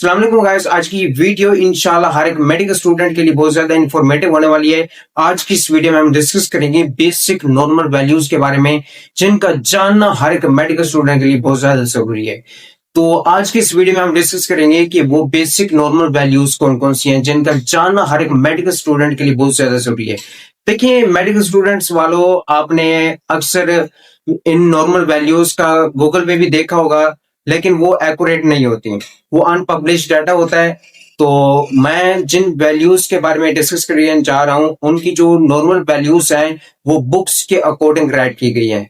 अस्सलाम वालेकुम गाइस। आज की वीडियो इंशाल्लाह हर एक मेडिकल स्टूडेंट के लिए बहुत ज्यादा इंफॉर्मेटिव होने वाली है। आज की इस वीडियो में हम डिस्कस करेंगे बेसिक नॉर्मल वैल्यूज के बारे में, जिनका जानना हर एक मेडिकल स्टूडेंट के लिए बहुत ज्यादा जरूरी है। तो आज की इस वीडियो में हम डिस्कस करेंगे कि वो बेसिक नॉर्मल वैल्यूज कौन कौन सी हैं, जिनका जानना हर एक मेडिकल स्टूडेंट के लिए बहुत ज्यादा जरूरी है। देखिए मेडिकल स्टूडेंट्स वालों, आपने अक्सर इन नॉर्मल वैल्यूज का गूगल पे भी देखा होगा, लेकिन वो एक्यूरेट नहीं होती, वो अनपब्लिश डाटा होता है। तो मैं जिन वैल्यूज के बारे में डिस्कस करने जा रहा हूं, उनकी जो नॉर्मल वैल्यूज हैं वो बुक्स के अकॉर्डिंग राइट की गई हैं।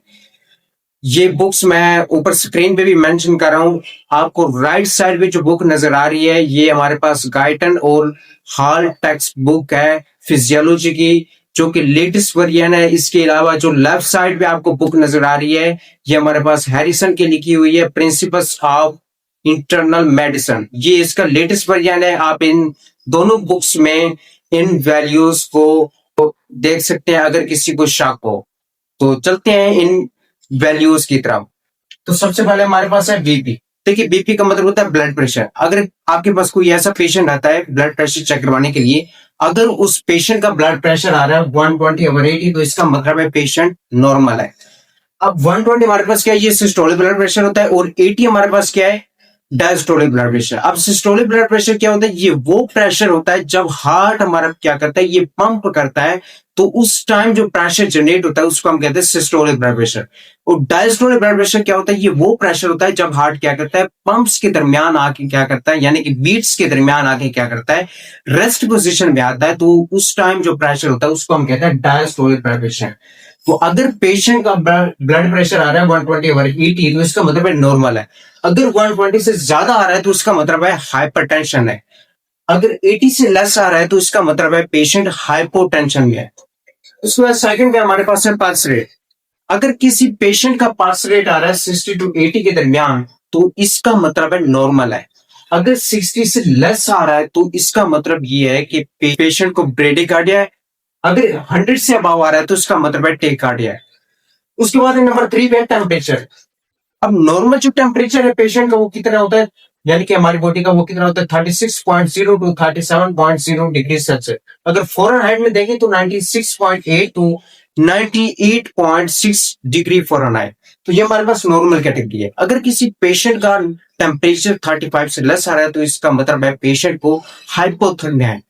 ये बुक्स मैं ऊपर स्क्रीन पे भी मेंशन कर रहा हूं। आपको राइट साइड पे जो बुक नजर आ रही है, ये हमारे पास गाइटन और हॉल टेक्स्ट बुक है फिजियोलॉजी की, जो कि लेटेस्ट वर्जन है। इसके अलावा जो लेफ्ट साइड पे आपको बुक नजर आ रही है, ये हमारे पास हैरिसन की लिखी हुई है, प्रिंसिपल्स ऑफ इंटरनल मेडिसिन। ये इसका लेटेस्ट वर्जन है। आप इन दोनों बुक्स में इन वैल्यूज को देख सकते हैं अगर किसी को शक हो। तो चलते हैं इन वैल्यूज की तरफ। तो सबसे पहले हमारे पास है बीपी। देखिए बीपी का मतलब होता है ब्लड प्रेशर। अगर आपके पास कोई ऐसा पेशेंट आता है ब्लड प्रेशर चेक करवाने के लिए, अगर उस पेशेंट का ब्लड प्रेशर आ रहा है 120/80, तो इसका मतलब है पेशेंट नॉर्मल है। अब 120 हमारे पास क्या है, ये सिस्टोलिक ब्लड प्रेशर होता है, और 80 हमारे पास क्या है, डायस्टोलिक ब्लड प्रेशर। अब सिस्टोलिक ब्लड प्रेशर क्या होता है, ये वो प्रेशर होता है जब हार्ट हमारा क्या करता है, ये पंप करता है, तो उस टाइम जो प्रेशर जनरेट होता है उसको हम कहते हैं सिस्टोलिक ब्लड प्रेशर। और डायस्टोलिक ब्लड प्रेशर क्या होता है, ये वो प्रेशर होता है जब हार्ट क्या करता है, पंप्स के दरमियान आके क्या करता है, यानी कि बीट्स के दरमियान आके क्या करता है, रेस्ट पोजिशन में आता है, तो उस टाइम जो प्रेशर होता है उसको हम कहते हैं डायस्टोलिक ब्लड प्रेशर। तो अगर पेशेंट का ब्लड प्रेशर आ रहा है 120/80, तो इसका मतलब है नॉर्मल है। अगर 120 से ज्यादा आ रहा है तो इसका मतलब है हाइपरटेंशन है। अगर 80 से लेस आ रहा है तो इसका मतलब है पेशेंट हाइपोटेंशन में है। उसके बाद सेकंड पे हमारे पास है पल्स रेट। अगर किसी पेशेंट का पल्स रेट आ रहा है 60 to 80 के दरमियान, तो इसका मतलब है नॉर्मल है। अगर 60 से लेस आ रहा है तो इसका मतलब ये है कि पेशेंट को ब्रेडिकार्डिया है। अगर 100 से अबव आ रहा है तो इसका मतलब है टेकार्डिया है। उसके बाद नंबर 3 पे टेम्परेचर। अब नॉर्मल जो टेम्परेचर है पेशेंट का वो कितना होता है, यानी कि हमारी बॉडी का वो कितना होता है, 36.0 to 37.0 डिग्री सेल्सियस। अगर फ़ारेनहाइट में देखें तो 96.8 to 98.6 डिग्री फ़ारेनहाइट। तो ये हमारे पास नॉर्मल कैटेगरी है। अगर किसी पेशेंट का टेम्परेचर 35 से लेस आ रहा है तो इसका मतलब है पेशेंट को हाइपोथर्मिया है।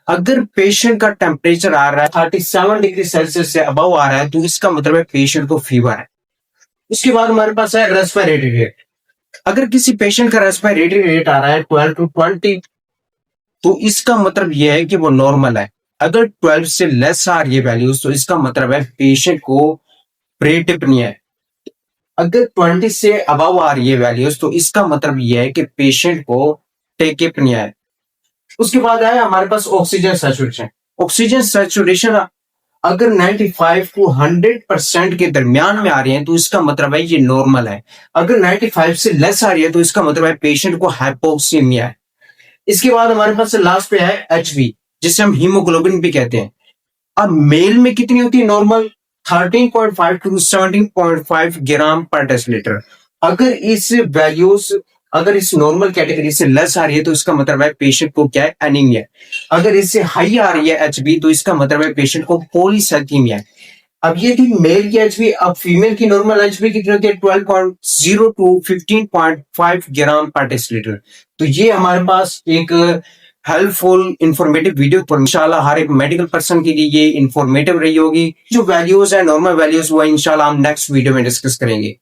अगर पेशेंट का टेम्परेचर आ रहा है 37 डिग्री सेल्सियस से अबव आ रहा है तो इसका मतलब है पेशेंट को फीवर है। उसके बाद हमारे पास है रेस्पिरेटरी रेट। अगर किसी पेशेंट का रेस्पिरेटरी रेट आ रहा है 12 to 20, तो इसका मतलब यह है कि वो नॉर्मल है। अगर 12 से लेस आ रही है वैल्यूज, तो इसका मतलब है पेशेंट को प्रेटिपनिया है। अगर 20 से अबव आ रही है वैल्यूज, तो इसका मतलब यह है कि पेशेंट को टेकिपनिया है। उसके बाद है हमारे पास ऑक्सीजन सैचुरेशन। ऑक्सीजन सैचुरेशन अगर 95 to 100% के दरमियान में आ रही है तो इसका मतलब है ये नॉर्मल है। अगर 95 से लेस आ रही है तो इसका मतलब है पेशेंट को हाइपोक्सीमिया है। इसके बाद हमारे पास लास्ट पे है एचबी, जिसे हम हीमोग्लोबिन भी कहते हैं। अब मेल में कितनी होती है नॉर्मल, 13.5 to 17.5 ग्राम पर डेसिलीटर। अगर इस वैल्यूज अगर इस नॉर्मल कैटेगरी से लेस आ रही है तो इसका मतलब है पेशेंट को क्या है, एनीमिया। अगर इससे हाई आ रही है एचबी, तो इसका मतलब है पेशेंट को पॉलीसाइथेमिया है। अब ये थी मेल की एचबी। अब फीमेल की नॉर्मल एचबी कितनी होती है, 12.0 to 15.5 ग्राम पर डेसिलीटर। तो ये हमारे पास एक हेल्पफुल इंफॉर्मेटिव वीडियो पर इंशाल्लाह हर एक मेडिकल पर्सन के लिए ये इंफॉर्मेटिव रही होगी। जो वैल्यूज है नॉर्मल वैल्यूज, वो इंशाल्लाह हम नेक्स्ट वीडियो में डिस्कस करेंगे।